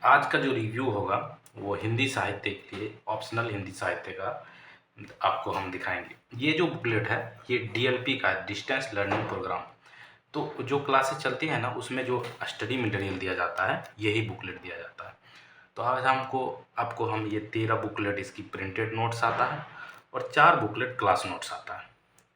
आज का जो रिव्यू होगा वो हिंदी साहित्य के लिए ऑप्शनल हिंदी साहित्य का आपको हम दिखाएंगे। ये जो बुकलेट है ये डीएलपी का है, डिस्टेंस लर्निंग प्रोग्राम। तो जो क्लासेस चलती हैं ना उसमें जो स्टडी मटेरियल दिया जाता है यही बुकलेट दिया जाता है। तो आज आपको हम ये 13 बुकलेट इसकी प्रिंटेड नोट्स आता है और 4 बुकलेट क्लास नोट्स आता है।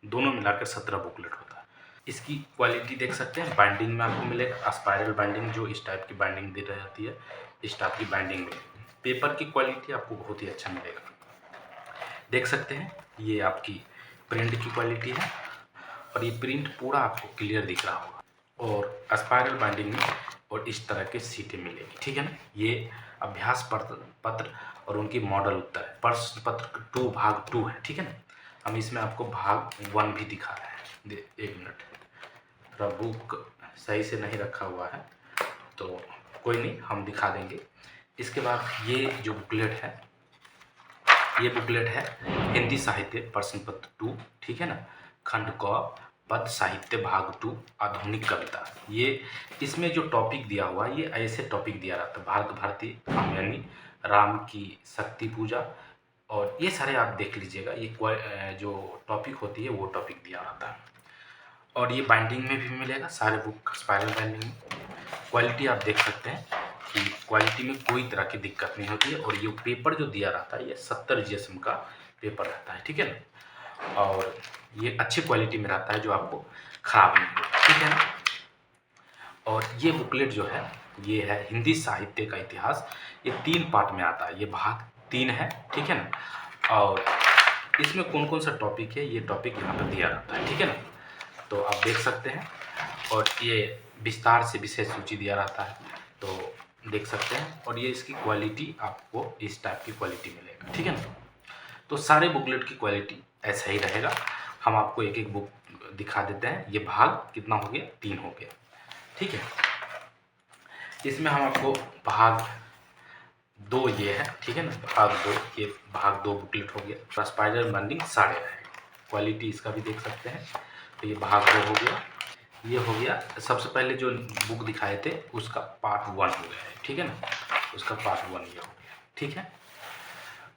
दोनों मिलाकर 17 बुकलेट होता है। इसकी क्वालिटी देख सकते हैं, बाइंडिंग में आपको मिलेगा स्पाइरल बाइंडिंग, जो इस टाइप की बाइंडिंग दी जाती है इस टाइप की बाइंडिंग मिलेगी। पेपर की क्वालिटी आपको बहुत ही अच्छा मिलेगा। देख सकते हैं ये आपकी प्रिंट की क्वालिटी है और ये प्रिंट पूरा आपको क्लियर दिख रहा होगा और स्पाइरल बाइंडिंग में और इस तरह के सीटें मिलेगी, ठीक है ना। ये अभ्यास पत्र और उनकी मॉडल उत्तर है। प्रश्न पत्र 2 भाग 2 है, ठीक है ना। हम इसमें आपको भाग 1 भी दिखा रहे हैं। एक मिनट, थोड़ा बुक सही से नहीं रखा हुआ है तो कोई नहीं, हम दिखा देंगे। इसके बाद ये जो बुकलेट है ये बुकलेट है हिंदी साहित्य प्रश्न पत्र 2, ठीक है ना। खंड क पद साहित्य भाग 2 आधुनिक कविता। ये इसमें जो टॉपिक दिया हुआ है ये ऐसे टॉपिक दिया रहता है, भारत भारती कामयानी, राम की शक्ति पूजा और ये सारे आप देख लीजिएगा। ये जो टॉपिक होती है वो टॉपिक दिया रहता है और ये बाइंडिंग में भी मिलेगा सारे बुक स्पाइरल बाइंडिंग में। क्वालिटी आप देख सकते हैं कि क्वालिटी में कोई तरह की दिक्कत नहीं होती है और ये पेपर जो दिया रहता है ये 70 जीएसएम का पेपर रहता है, ठीक है ना। और ये अच्छी क्वालिटी में रहता है जो आपको खराब नहीं होगा, ठीक है ना। और ये बुकलेट जो है ये है हिंदी साहित्य का इतिहास। ये 3 पार्ट में आता है, ये भाग 3 है, ठीक है ना। और इसमें कौन कौन सा टॉपिक है ये टॉपिक यहाँ पर दिया रहता है, ठीक है ना। तो आप देख सकते हैं और ये विस्तार से विशेष सूची दिया रहता है तो देख सकते हैं। और ये इसकी क्वालिटी आपको इस टाइप की क्वालिटी मिलेगा, ठीक है ना। तो सारे बुकलेट की क्वालिटी ऐसा ही रहेगा। हम आपको एक एक बुक दिखा देते हैं। ये भाग कितना हो गया, 3 हो गया, ठीक है। इसमें हम आपको भाग 2 ये है, ठीक है ना। भाग 2 ये भाग 2 बुकलेट हो गया। स्पाइरल बाइंडिंग सारे रहेगा, क्वालिटी इसका भी देख सकते हैं। तो ये भाग 2 हो गया। ये हो गया सबसे पहले जो बुक दिखाए थे उसका पार्ट 1 हो गया है, ठीक है ना। उसका पार्ट 1 ये हो गया, ठीक है।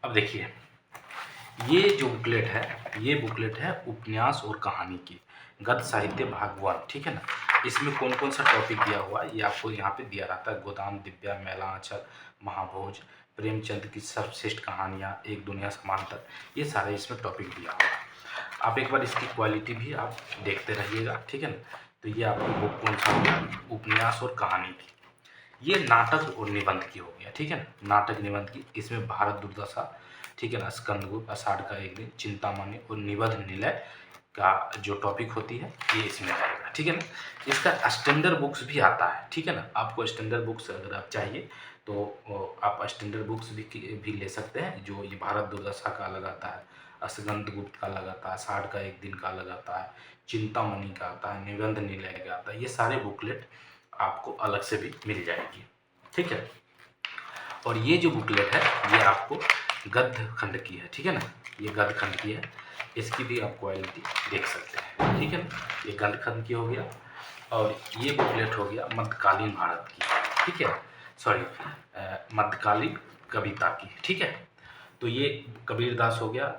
अब देखिए ये जो बुकलेट है ये बुकलेट है उपन्यास और कहानी की, गद्य साहित्य भाग 1, ठीक है ना। इसमें कौन कौन सा टॉपिक दिया हुआ है ये आपको यहाँ पे दिया रहता है। गोदान, दिव्या, मैला आंचल, महाभोज, प्रेमचंद की सर्वश्रेष्ठ कहानियाँ, एक दुनिया समांतर, ये सारे इसमें टॉपिक दिया हुआ है। आप एक बार इसकी क्वालिटी भी आप देखते रहिएगा, ठीक है ना। तो ये आपकी बुक कौन सा हो गया, उपन्यास और कहानी की। ये नाटक और निबंध की हो गया, ठीक है ना। नाटक निबंध की, इसमें भारत दुर्दशा, ठीक है ना, स्कंदगुप्त, आषाढ़ का एक दिन, चिंतामणि और निबंध निलय का जो टॉपिक होती है ये इसमें रहेगा, ठीक है ना। इसका स्टैंडर्ड बुक्स भी आता है, ठीक है ना। आपको स्टैंडर्ड बुक्स अगर आप चाहिए तो आप स्टैंडर्ड बुक्स भी ले सकते हैं। जो ये भारत दुर्दशा का अलग आता है, स्कंदगुप्त का अलग आता है, आषाढ़ का एक दिन का अलग आता है, चिंतामणि का आता है, निबंध निलय का आता है। ये सारे बुकलेट आपको अलग से भी मिल जाएगी, ठीक है। और ये जो बुकलेट है ये आपको गद्य खंड की है, ठीक है ना। ये गद्य खंड की है, इसकी भी आप क्वालिटी देख सकते हैं, ठीक है ना। ये गद्य खंड की हो गया और ये बुकलेट हो गया मध्यकालीन भारत की, ठीक है, सॉरी मध्यकालीन कविता की, ठीक है। तो ये कबीरदास हो गया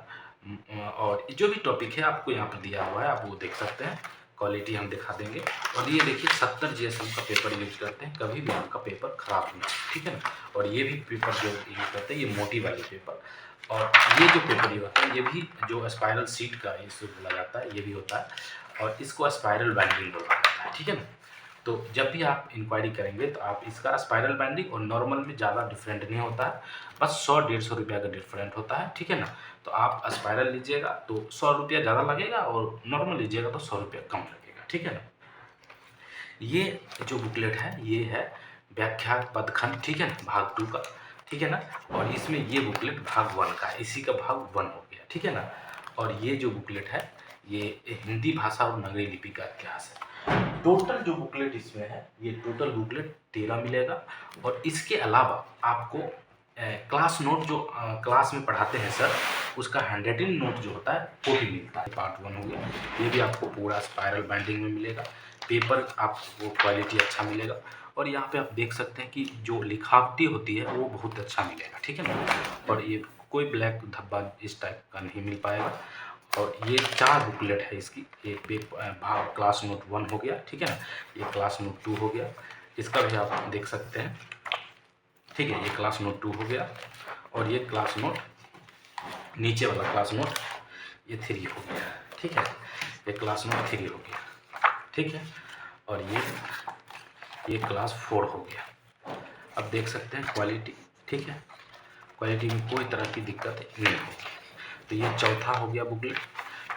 और जो भी टॉपिक है आपको यहाँ पर दिया हुआ है आप वो देख सकते हैं। क्वालिटी हम दिखा देंगे। और ये देखिए 70 जीएसएम का पेपर यूज करते हैं, कभी भी आपका पेपर खराब नहीं, ठीक है ना। और ये भी पेपर जो यूज करते हैं ये मोटी वाली पेपर। और ये जो पेपर ये होता है ये भी जो स्पाइरल सीट का इससे बोला जाता है ये भी होता है और इसको स्पाइरल बाइंडिंग बोला जाता है, ठीक है ना। तो जब भी आप इंक्वायरी करेंगे तो आप इसका स्पाइरल बाइंडिंग और नॉर्मल में ज़्यादा डिफरेंट नहीं होता है, बस 100-150 रुपया का डिफरेंट होता है, ठीक है ना। तो आप स्पाइरल लीजिएगा तो 100 रुपया ज़्यादा लगेगा और नॉर्मल लीजिएगा तो 100 रुपया कम लगेगा, ठीक है ना। ये जो बुकलेट है ये है व्याख्या पदखंड, ठीक है ना, भाग 2 का, ठीक है ना। और इसमें ये बुकलेट भाग 1 का है, इसी का भाग 1 हो गया, ठीक है ना। और ये जो बुकलेट है ये हिंदी भाषा और नगरी लिपि का इतिहास है। टोटल जो बुकलेट इसमें है ये टोटल बुकलेट 13 मिलेगा। और इसके अलावा आपको क्लास नोट जो क्लास में पढ़ाते हैं सर उसका हैंडराइटिंग नोट जो होता है वो भी मिलता है। पार्ट 1 हो गया, ये भी आपको पूरा स्पाइरल बाइंडिंग में मिलेगा। पेपर आपको क्वालिटी अच्छा मिलेगा और यहाँ पे आप देख सकते हैं कि जो लिखावटी होती है वो बहुत अच्छा मिलेगा, ठीक है ना। और ये कोई ब्लैक धब्बा इस टाइप का नहीं मिल पाएगा। और ये 4 बुकलेट है इसकी। एक भाग क्लास नोट 1 हो गया, ठीक है ना। ये क्लास नोट 2 हो गया, इसका भी आप देख सकते हैं, ठीक है। ये क्लास नोट 2 हो गया और ये क्लास नोट, नीचे वाला क्लास नोट ये 3 हो गया, ठीक है। ये क्लास नोट 3 हो गया, ठीक है। और ये क्लास 4 हो गया। अब देख सकते हैं क्वालिटी, ठीक है। क्वालिटी में कोई तरह की दिक्कत नहीं होगी। तो ये चौथा हो गया बुकलेट।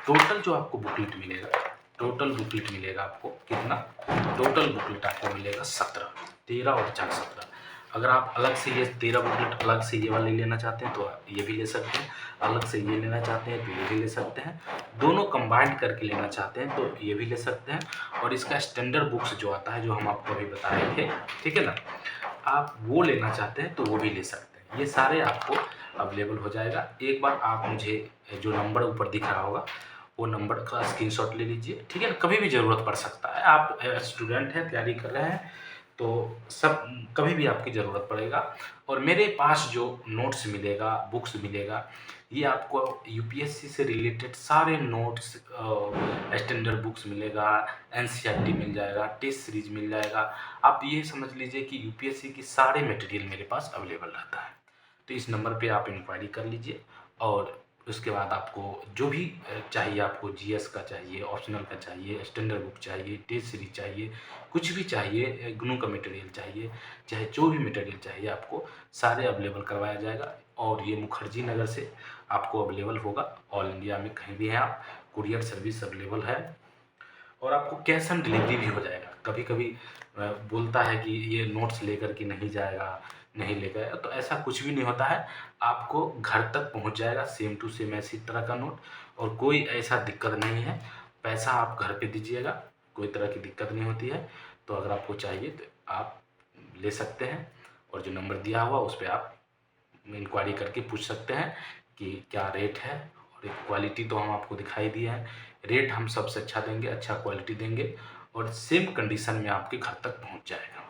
टोटल जो आपको बुकलेट मिलेगा, टोटल बुकलेट मिलेगा आपको कितना, टोटल बुकलेट आपको मिलेगा 17, 13 और 4 17। अगर आप अलग से ये 13 बुकलेट अलग से ये वाले लेना चाहते हैं तो ये भी ले सकते हैं, अलग से ये लेना चाहते हैं तो ये भी ले सकते हैं, दोनों कंबाइंड करके लेना चाहते हैं तो ये भी ले सकते हैं। और इसका स्टैंडर्ड बुक्स जो आता है, जो हम आपको अभी बताए थे, ठीक है ना, आप वो लेना चाहते हैं तो वो भी ले सकते हैं। ये सारे आपको अवेलेबल हो जाएगा। एक बार आप मुझे जो नंबर ऊपर दिख रहा होगा वो नंबर का स्क्रीनशॉट ले लीजिए, ठीक है ना। कभी भी ज़रूरत पड़ सकता है, आप स्टूडेंट हैं, तैयारी कर रहे हैं तो सब कभी भी आपकी ज़रूरत पड़ेगा। और मेरे पास जो नोट्स मिलेगा, बुक्स मिलेगा, ये आपको यूपीएससी से रिलेटेड सारे नोट्स, स्टैंडर्ड बुक्स मिलेगा, एनसीईआरटी मिल जाएगा, टेस्ट सीरीज मिल जाएगा। आप ये समझ लीजिए कि यूपीएससी की सारे मटेरियल मेरे पास अवेलेबल रहता है। तो इस नंबर पे आप इंक्वायरी कर लीजिए और उसके बाद आपको जो भी चाहिए, आपको जीएस का चाहिए, ऑप्शनल का चाहिए, स्टैंडर्ड बुक चाहिए, टेस्ट सीरीज चाहिए, कुछ भी चाहिए, ग्नू का मटेरियल चाहिए, चाहे जो भी मटेरियल चाहिए आपको सारे अवेलेबल करवाया जाएगा। और ये मुखर्जी नगर से आपको अवेलेबल होगा। ऑल इंडिया में कहीं भी हैं आप, कुरियर सर्विस अवेलेबल है। और आपको कैश ऑन डिलीवरी भी हो जाएगा। कभी कभी बोलता है कि ये नोट्स लेकर के नहीं जाएगा, नहीं लेकर आएगा, तो ऐसा कुछ भी नहीं होता है। आपको घर तक पहुंच जाएगा सेम टू सेम ऐसी तरह का नोट, और कोई ऐसा दिक्कत नहीं है। पैसा आप घर पे दीजिएगा, कोई तरह की दिक्कत नहीं होती है। तो अगर आपको चाहिए तो आप ले सकते हैं, और जो नंबर दिया हुआ उस पर आप इंक्वायरी करके पूछ सकते हैं कि क्या रेट है। और क्वालिटी तो हम आपको दिखाई दिए हैं, रेट हम सबसे अच्छा देंगे, अच्छा क्वालिटी देंगे, और सेम कंडीशन में आपके घर तक पहुंच जाएगा।